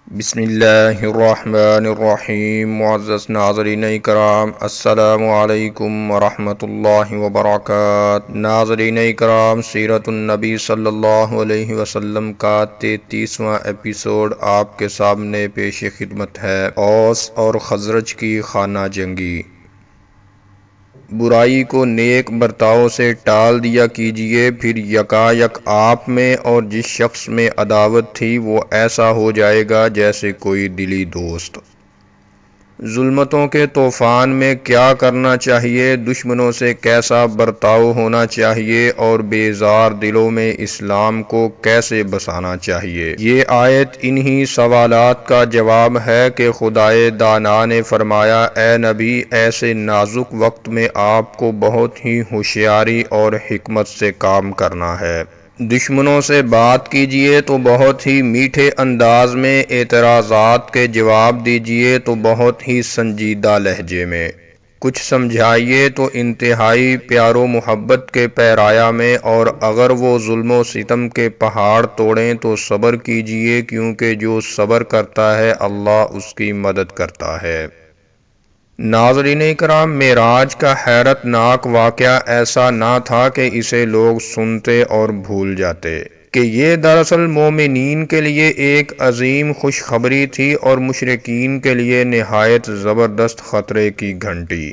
بسم اللہ الرحمن الرحیم۔ معزز ناظرین اکرام، السلام علیکم ورحمۃ اللہ وبرکاتہ۔ ناظرین اکرام، سیرت النبی صلی اللہ علیہ وسلم کا 33واں ایپیسوڈ آپ کے سامنے پیش خدمت ہے۔ اوس اور خزرج کی خانہ جنگی۔ برائی کو نیک برتاؤ سے ٹال دیا کیجیے، پھر یکایک آپ میں اور جس شخص میں عداوت تھی وہ ایسا ہو جائے گا جیسے کوئی دلی دوست۔ ظلمتوں کے طوفان میں کیا کرنا چاہیے، دشمنوں سے کیسا برتاؤ ہونا چاہیے اور بیزار دلوں میں اسلام کو کیسے بسانا چاہیے، یہ آیت انہی سوالات کا جواب ہے کہ خدائے دانا نے فرمایا، اے نبی، ایسے نازک وقت میں آپ کو بہت ہی ہوشیاری اور حکمت سے کام کرنا ہے۔ دشمنوں سے بات کیجیے تو بہت ہی میٹھے انداز میں، اعتراضات کے جواب دیجیے تو بہت ہی سنجیدہ لہجے میں، کچھ سمجھائیے تو انتہائی پیار و محبت کے پیرایا میں، اور اگر وہ ظلم و ستم کے پہاڑ توڑیں تو صبر کیجیے، کیونکہ جو صبر کرتا ہے اللہ اس کی مدد کرتا ہے۔ ناظرین اکرام، معراج کا حیرت ناک واقعہ ایسا نہ تھا کہ اسے لوگ سنتے اور بھول جاتے، کہ یہ دراصل مومنین کے لیے ایک عظیم خوشخبری تھی اور مشرکین کے لیے نہایت زبردست خطرے کی گھنٹی۔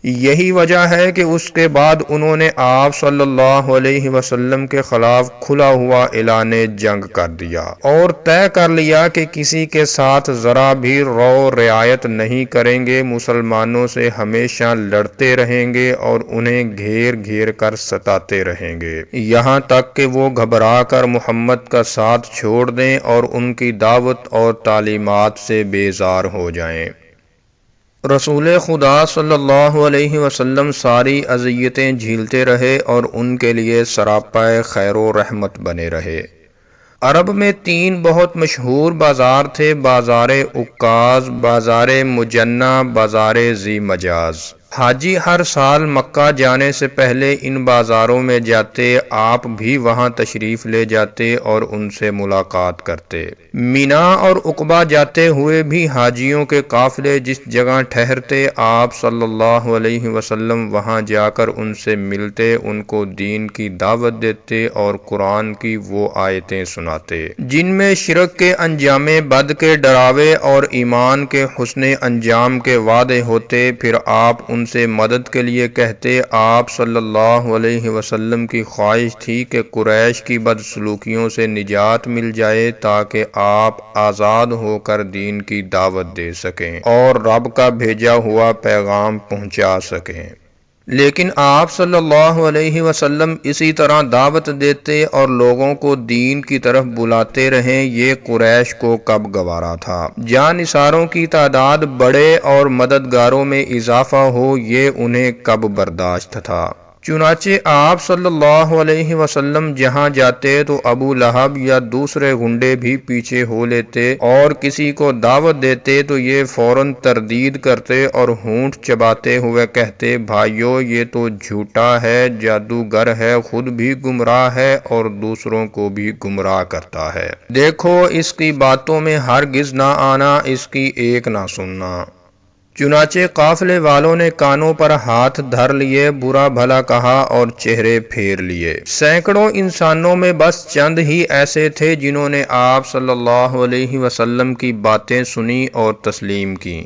یہی وجہ ہے کہ اس کے بعد انہوں نے آپ صلی اللہ علیہ وسلم کے خلاف کھلا ہوا اعلان جنگ کر دیا اور طے کر لیا کہ کسی کے ساتھ ذرا بھی رو رعایت نہیں کریں گے، مسلمانوں سے ہمیشہ لڑتے رہیں گے اور انہیں گھیر گھیر کر ستاتے رہیں گے، یہاں تک کہ وہ گھبرا کر محمد کا ساتھ چھوڑ دیں اور ان کی دعوت اور تعلیمات سے بیزار ہو جائیں۔ رسول خدا صلی اللہ علیہ وسلم ساری اذیتیں جھیلتے رہے اور ان کے لیے سراپا خیر و رحمت بنے رہے۔ عرب میں 3 بہت مشہور بازار تھے، بازار عکاظ، بازار مجنہ، بازار ذی مجاز۔ حاجی ہر سال مکہ جانے سے پہلے ان بازاروں میں جاتے، آپ بھی وہاں تشریف لے جاتے اور ان سے ملاقات کرتے۔ مینا اور عقبہ جاتے ہوئے بھی حاجیوں کے قافلے جس جگہ ٹھہرتے، آپ صلی اللہ علیہ وسلم وہاں جا کر ان سے ملتے، ان کو دین کی دعوت دیتے اور قرآن کی وہ آیتیں سناتے جن میں شرک کے انجام بد کے ڈراوے اور ایمان کے حسن انجام کے وعدے ہوتے۔ پھر آپ ان سے مدد کے لیے کہتے۔ آپ صلی اللہ علیہ وسلم کی خواہش تھی کہ قریش کی بدسلوکیوں سے نجات مل جائے تاکہ آپ آزاد ہو کر دین کی دعوت دے سکیں اور رب کا بھیجا ہوا پیغام پہنچا سکیں، لیکن آپ صلی اللہ علیہ وسلم اسی طرح دعوت دیتے اور لوگوں کو دین کی طرف بلاتے رہیں۔ یہ قریش کو کب گوارا تھا؟ جانثاروں کی تعداد بڑھے اور مددگاروں میں اضافہ ہو، یہ انہیں کب برداشت تھا؟ چنانچہ آپ صلی اللہ علیہ وسلم جہاں جاتے تو ابو لہب یا دوسرے گنڈے بھی پیچھے ہو لیتے، اور کسی کو دعوت دیتے تو یہ فوراً تردید کرتے اور ہونٹ چباتے ہوئے کہتے، بھائیو یہ تو جھوٹا ہے، جادوگر ہے، خود بھی گمراہ ہے اور دوسروں کو بھی گمراہ کرتا ہے، دیکھو اس کی باتوں میں ہرگز نہ آنا، اس کی ایک نہ سننا۔ چنانچہ قافلے والوں نے کانوں پر ہاتھ دھر لیے، برا بھلا کہا اور چہرے پھیر لیے۔ سینکڑوں انسانوں میں بس چند ہی ایسے تھے جنہوں نے آپ صلی اللہ علیہ وسلم کی باتیں سنی اور تسلیم کی۔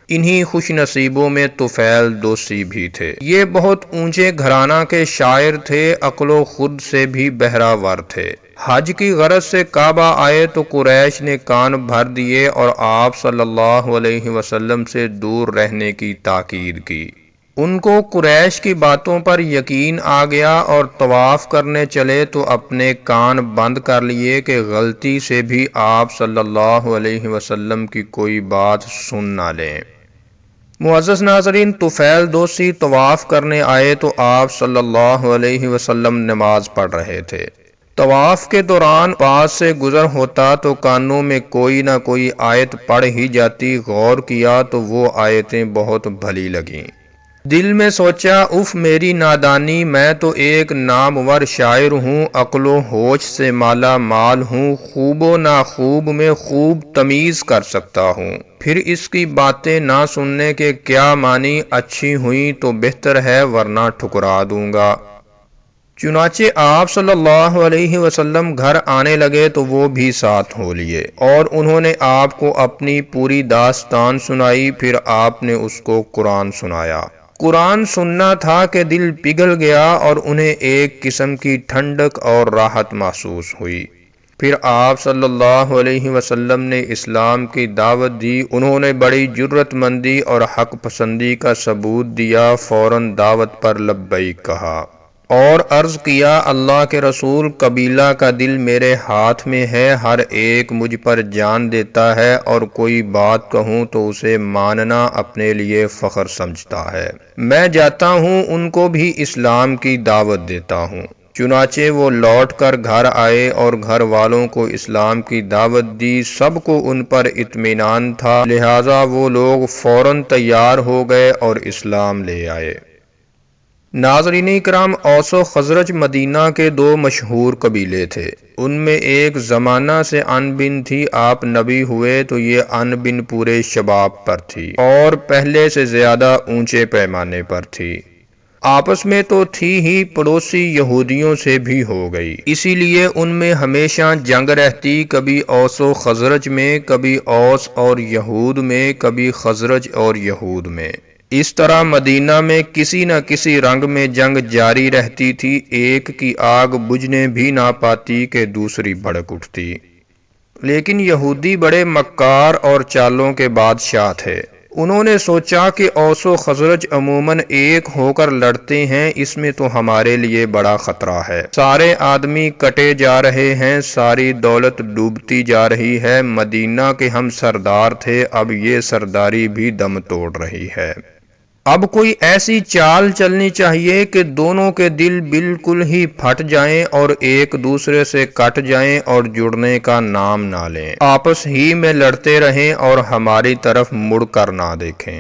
انہی خوش نصیبوں میں طفیل دوسی بھی تھے۔ یہ بہت اونچے گھرانہ کے شاعر تھے، عقل و خرد سے بھی بہرہ ور تھے۔ حج کی غرض سے کعبہ آئے تو قریش نے کان بھر دیے اور آپ صلی اللہ علیہ وسلم سے دور رہنے کی تاکید کی۔ ان کو قریش کی باتوں پر یقین آ گیا اور طواف کرنے چلے تو اپنے کان بند کر لیے کہ غلطی سے بھی آپ صلی اللہ علیہ وسلم کی کوئی بات سن نہ لیں۔ معزز ناظرین، طفیل دوسی طواف کرنے آئے تو آپ صلی اللہ علیہ وسلم نماز پڑھ رہے تھے۔ طواف کے دوران پاس سے گزر ہوتا تو کانوں میں کوئی نہ کوئی آیت پڑھ ہی جاتی، غور کیا تو وہ آیتیں بہت بھلی لگیں۔ دل میں سوچا اف میری نادانی، میں تو ایک نامور شاعر ہوں، عقل و ہوش سے مالا مال ہوں، خوب و ناخوب میں خوب تمیز کر سکتا ہوں، پھر اس کی باتیں نہ سننے کے کیا معنی، اچھی ہوئی تو بہتر ہے ورنہ ٹھکرا دوں گا۔ چنانچہ آپ صلی اللہ علیہ وسلم گھر آنے لگے تو وہ بھی ساتھ ہو لیے، اور انہوں نے آپ کو اپنی پوری داستان سنائی، پھر آپ نے اس کو قرآن سنایا۔ قرآن سننا تھا کہ دل پگھل گیا اور انہیں ایک قسم کی ٹھنڈک اور راحت محسوس ہوئی۔ پھر آپ صلی اللہ علیہ وسلم نے اسلام کی دعوت دی، انہوں نے بڑی جرأت مندی اور حق پسندی کا ثبوت دیا، فوراً دعوت پر لبیک کہا اور عرض کیا اللہ کے رسول، قبیلہ کا دل میرے ہاتھ میں ہے، ہر ایک مجھ پر جان دیتا ہے اور کوئی بات کہوں تو اسے ماننا اپنے لیے فخر سمجھتا ہے، میں جاتا ہوں ان کو بھی اسلام کی دعوت دیتا ہوں۔ چنانچہ وہ لوٹ کر گھر آئے اور گھر والوں کو اسلام کی دعوت دی، سب کو ان پر اطمینان تھا، لہٰذا وہ لوگ فوراً تیار ہو گئے اور اسلام لے آئے۔ ناظرین کرام، اوس و خزرج مدینہ کے دو مشہور قبیلے تھے، ان میں ایک زمانہ سے ان بن تھی، آپ نبی ہوئے تو یہ ان بن پورے شباب پر تھی اور پہلے سے زیادہ اونچے پیمانے پر تھی، آپس میں تو تھی ہی، پڑوسی یہودیوں سے بھی ہو گئی، اسی لیے ان میں ہمیشہ جنگ رہتی، کبھی اوس و خزرج میں، کبھی اوس اور یہود میں، کبھی خزرج اور یہود میں۔ اس طرح مدینہ میں کسی نہ کسی رنگ میں جنگ جاری رہتی تھی، ایک کی آگ بجھنے بھی نہ پاتی کہ دوسری بھڑک اٹھتی۔ لیکن یہودی بڑے مکار اور چالوں کے بادشاہ تھے، انہوں نے سوچا کہ اوس و خزرج عموماً ایک ہو کر لڑتے ہیں، اس میں تو ہمارے لیے بڑا خطرہ ہے، سارے آدمی کٹے جا رہے ہیں، ساری دولت ڈوبتی جا رہی ہے، مدینہ کے ہم سردار تھے، اب یہ سرداری بھی دم توڑ رہی ہے، اب کوئی ایسی چال چلنی چاہیے کہ دونوں کے دل بالکل ہی پھٹ جائیں اور ایک دوسرے سے کٹ جائیں اور جڑنے کا نام نہ لیں، آپس ہی میں لڑتے رہیں اور ہماری طرف مڑ کر نہ دیکھیں۔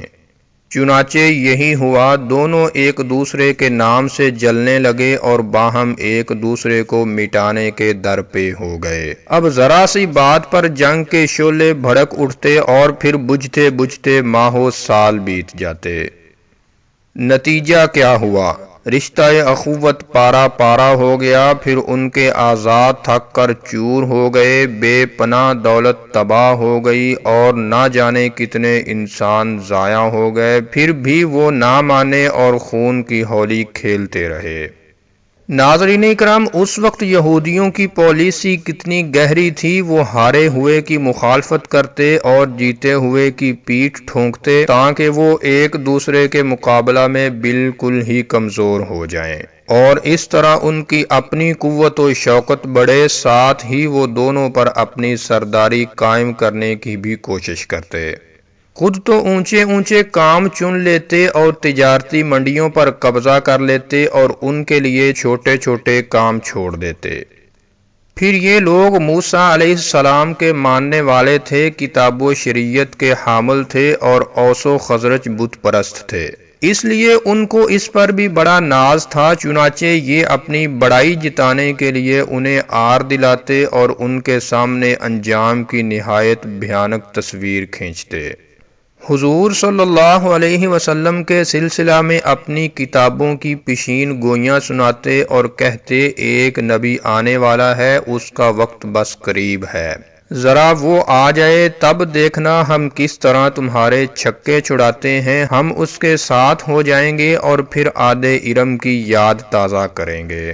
چنانچہ یہی ہوا، دونوں ایک دوسرے کے نام سے جلنے لگے اور باہم ایک دوسرے کو مٹانے کے در پہ ہو گئے۔ اب ذرا سی بات پر جنگ کے شعلے بھڑک اٹھتے اور پھر بجھتے بجھتے ماہوں سال بیت جاتے۔ نتیجہ کیا ہوا؟ رشتہ اخوت پارا پارا ہو گیا، پھر ان کے اعضاء تھک کر چور ہو گئے، بے پناہ دولت تباہ ہو گئی اور نہ جانے کتنے انسان ضائع ہو گئے، پھر بھی وہ نہ مانے اور خون کی ہولی کھیلتے رہے۔ ناظرین کرام، اس وقت یہودیوں کی پالیسی کتنی گہری تھی، وہ ہارے ہوئے کی مخالفت کرتے اور جیتے ہوئے کی پیٹھ ٹھونکتے تاکہ وہ ایک دوسرے کے مقابلہ میں بالکل ہی کمزور ہو جائیں، اور اس طرح ان کی اپنی قوت و شوکت بڑھے، ساتھ ہی وہ دونوں پر اپنی سرداری قائم کرنے کی بھی کوشش کرتے۔ خود تو اونچے اونچے کام چن لیتے اور تجارتی منڈیوں پر قبضہ کر لیتے اور ان کے لیے چھوٹے چھوٹے کام چھوڑ دیتے۔ پھر یہ لوگ موسیٰ علیہ السلام کے ماننے والے تھے، کتاب و شریعت کے حامل تھے اور اوس و خزرج بت پرست تھے، اس لیے ان کو اس پر بھی بڑا ناز تھا، چنانچہ یہ اپنی بڑائی جتانے کے لیے انہیں آر دلاتے اور ان کے سامنے انجام کی نہایت بھیانک تصویر کھینچتے۔ حضور صلی اللہ علیہ وسلم کے سلسلہ میں اپنی کتابوں کی پیشین گوئیاں سناتے اور کہتے ایک نبی آنے والا ہے، اس کا وقت بس قریب ہے، ذرا وہ آ جائے تب دیکھنا ہم کس طرح تمہارے چھکے چھڑاتے ہیں، ہم اس کے ساتھ ہو جائیں گے اور پھر آدے ارم کی یاد تازہ کریں گے۔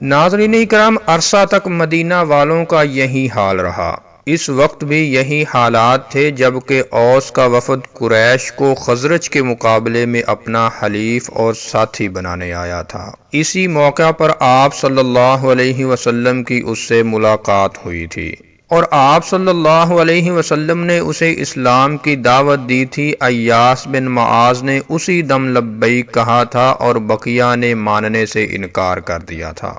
ناظرین کرام، عرصہ تک مدینہ والوں کا یہی حال رہا، اس وقت بھی یہی حالات تھے جبکہ اوس کا وفد قریش کو خزرج کے مقابلے میں اپنا حلیف اور ساتھی بنانے آیا تھا۔ اسی موقع پر آپ صلی اللہ علیہ وسلم کی اس سے ملاقات ہوئی تھی اور آپ صلی اللہ علیہ وسلم نے اسے اسلام کی دعوت دی تھی۔ ایاس بن معاذ نے اسی دم لبیک کہا تھا اور بقیہ نے ماننے سے انکار کر دیا تھا،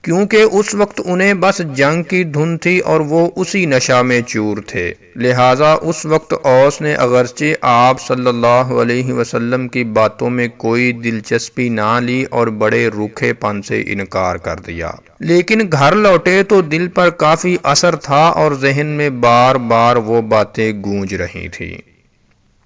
کیونکہ اس وقت انہیں بس جنگ کی دھن تھی اور وہ اسی نشہ میں چور تھے۔ لہٰذا اس وقت اوس نے اگرچہ آپ صلی اللہ علیہ وسلم کی باتوں میں کوئی دلچسپی نہ لی اور بڑے روکھے پن سے انکار کر دیا، لیکن گھر لوٹے تو دل پر کافی اثر تھا اور ذہن میں بار بار وہ باتیں گونج رہی تھیں۔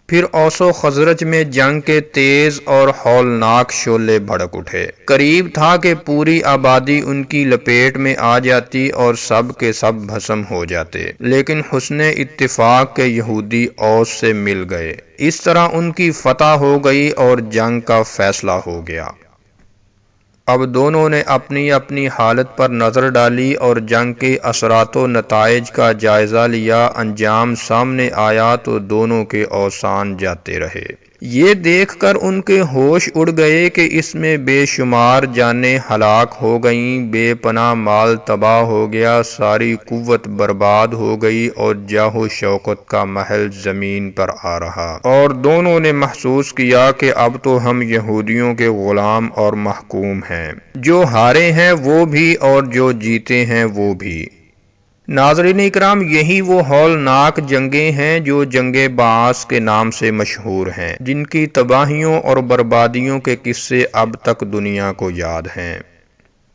پھر اوس و خزرج میں جنگ کے تیز اور ہولناک شعلے بھڑک اٹھے۔ قریب تھا کہ پوری آبادی ان کی لپیٹ میں آ جاتی اور سب کے سب بھسم ہو جاتے، لیکن حسن اتفاق کے یہودی اوس سے مل گئے۔ اس طرح ان کی فتح ہو گئی اور جنگ کا فیصلہ ہو گیا۔ اب دونوں نے اپنی اپنی حالت پر نظر ڈالی اور جنگ کے اثرات و نتائج کا جائزہ لیا۔ انجام سامنے آیا تو دونوں کے اوسان جاتے رہے۔ یہ دیکھ کر ان کے ہوش اڑ گئے کہ اس میں بے شمار جانیں ہلاک ہو گئیں، بے پناہ مال تباہ ہو گیا، ساری قوت برباد ہو گئی اور جاہ و شوکت کا محل زمین پر آ رہا، اور دونوں نے محسوس کیا کہ اب تو ہم یہودیوں کے غلام اور محکوم ہیں، جو ہارے ہیں وہ بھی اور جو جیتے ہیں وہ بھی۔ ناظرین اکرام، یہی وہ ہولناک جنگیں ہیں جو جنگ بعث کے نام سے مشہور ہیں، جن کی تباہیوں اور بربادیوں کے قصے اب تک دنیا کو یاد ہیں۔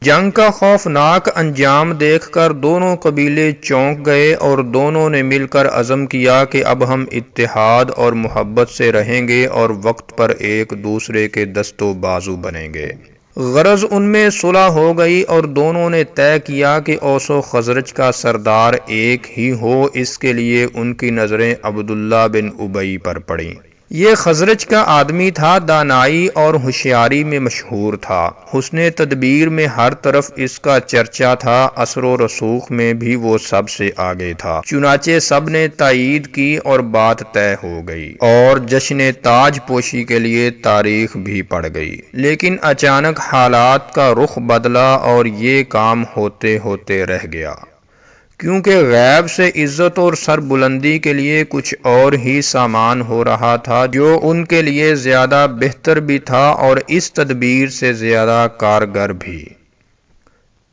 جنگ کا خوفناک انجام دیکھ کر دونوں قبیلے چونک گئے اور دونوں نے مل کر عزم کیا کہ اب ہم اتحاد اور محبت سے رہیں گے اور وقت پر ایک دوسرے کے دست و بازو بنیں گے۔ غرض ان میں صلح ہو گئی اور دونوں نے طے کیا کہ اوس و خزرج کا سردار ایک ہی ہو۔ اس کے لیے ان کی نظریں عبداللہ بن ابی پر پڑیں۔ یہ خزرج کا آدمی تھا، دانائی اور ہوشیاری میں مشہور تھا، حسن تدبیر میں ہر طرف اس کا چرچا تھا، اثر و رسوخ میں بھی وہ سب سے آگے تھا۔ چنانچہ سب نے تائید کی اور بات طے ہو گئی اور جشن تاج پوشی کے لیے تاریخ بھی پڑ گئی۔ لیکن اچانک حالات کا رخ بدلا اور یہ کام ہوتے ہوتے رہ گیا، کیونکہ غیب سے عزت اور سربلندی کے لیے کچھ اور ہی سامان ہو رہا تھا، جو ان کے لیے زیادہ بہتر بھی تھا اور اس تدبیر سے زیادہ کارگر بھی۔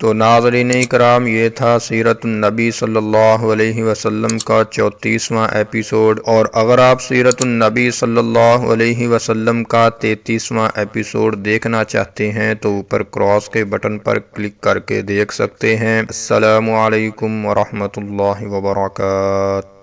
تو ناظرین اکرام، یہ تھا سیرت النبی صلی اللہ علیہ وسلم کا 34واں ایپیسوڈ، اور اگر آپ سیرت النبی صلی اللہ علیہ وسلم کا 33واں ایپیسوڈ دیکھنا چاہتے ہیں تو اوپر کراس کے بٹن پر کلک کر کے دیکھ سکتے ہیں۔ السلام علیکم ورحمۃ اللہ وبرکاتہ۔